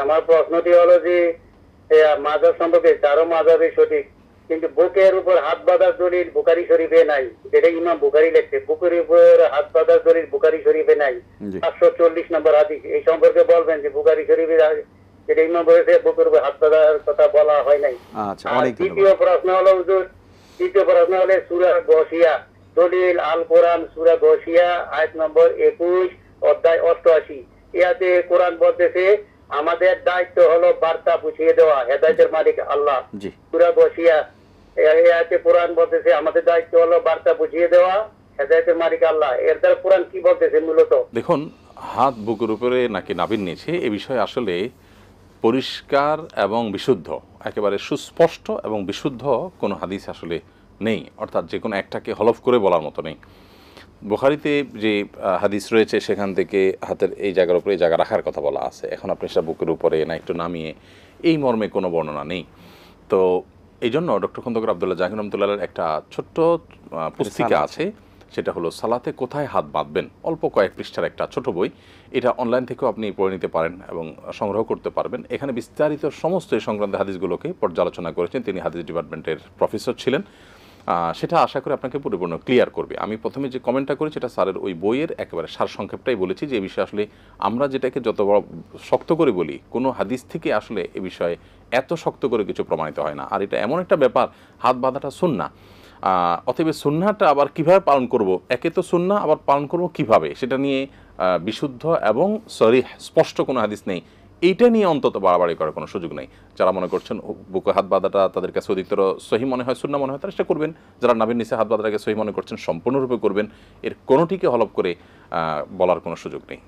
আমার প্রশ্নটি হলো যে মাজার সম্পর্কে চারো মাজারই সঠিক, কিন্তু বুকের উপর হাত বাঁধার দলিল বুখারী শরীফে নাই, যেটা ইমাম বুখারী লেখছে। বুকের উপর হাত বাঁধার দলিল বুখারী শরীফে নাই। 540 নম্বর হাদিস, এই সম্পর্কে বলবেন যে বুখারী শরীফে যেটা ইমাম বলেছে বুকের উপর হাত বাঁধার কথা বলা হয় নাই। আচ্ছা, অনেক দ্বিতীয় প্রশ্ন হলো হুজুর, তৃতীয় প্রশ্ন হলো সূরা গশিয়া, দলিল আল কোরআন সূরা গশিয়া আয়াত নম্বর 21 অধ্যায় 88। ইয়াতে কোরআন বলতেছে আমাদের দায়িত্ব হলো বার্তা বুঝিয়ে দেওয়া, হেদায়েতের মালিক আল্লাহ। সূরা গশিয়া ইয়াতে কোরআন বলতেছে আমাদের দায়িত্ব হলো বার্তা বুঝিয়ে দেওয়া, হেদায়েতের মালিক আল্লাহ। এর দ্বারা কোরআন কি বলতেছে মূলত? দেখুন, হাত বুকের উপরে নাকি নাভির নিচে, এ বিষয়ে আসলে পরিষ্কার এবং বিশুদ্ধ, একেবারে সুস্পষ্ট এবং বিশুদ্ধ কোনো হাদিস আসলে নেই, অর্থাৎ যে কোনো একটাকে হলফ করে বলার মতো নেই। বুখারীতে যে হাদিস রয়েছে সেখান থেকে হাতের এই জায়গার উপরে এই জায়গা রাখার কথা বলা আছে। এখন আপনি সেটা বুকের উপরে না একটু নামিয়ে, এই মর্মে কোনো বর্ণনা নেই। তো এই জন্য ডক্টর খন্দকার আব্দুল্লাহ জাহিদ রহমতুল্লাহর একটা ছোট্ট পুস্তিকা আছে, সেটা হলো সালাতে কোথায় হাত বাঁধবেন, অল্প কয়েক পৃষ্ঠার একটা ছোট বই। এটা অনলাইন থেকেও আপনি পড়ে নিতে পারেন এবং সংগ্রহ করতে পারবেন। এখানে বিস্তারিত সমস্ত এই সংক্রান্ত হাদিসগুলোকে পর্যালোচনা করেছেন। তিনি হাদিস ডিপার্টমেন্টের প্রফেসর ছিলেন। সেটা আশা করি আপনাকে পরিপূর্ণ ক্লিয়ার করবে। আমি প্রথমে যে কমেন্টটা করেছি এটা স্যারের ওই বইয়ের একেবারে সারসংক্ষেপটাই বলেছি, যে এই বিষয়ে আসলে আমরা যেটাকে যত বড় শক্ত করে বলি, কোনো হাদিস থেকে আসলে এ বিষয়ে এত শক্ত করে কিছু প্রমাণিত হয় না। আর এটা এমন একটা ব্যাপার, হাত বাঁধাটা সুন্নাহ। অতএব সুন্নাহটা আবার কিভাবে পালন করব, একে তো সুন্নাহ, আবার পালন করব কিভাবে, সেটা নিয়ে বিশুদ্ধ এবং সরিহ স্পষ্ট কোনো হাদিস নেই। এইটা নিয়ে অন্তত বাড়াবাড়ি করার কোনো সুযোগ নেই। যারা মনে করছেন বুকে হাত বাঁধাটা তাদের কাছে অধিকতর সহি মনে হয়, সুন্নাহ মনে হয়, তারা সেটা করবেন। যারা নাভির নিচে হাত বাঁধাটাকে সহি মনে করছেন, সম্পূর্ণরূপে করবেন। এর কোনোটিকে হলফ করে বলার কোনো সুযোগ নেই।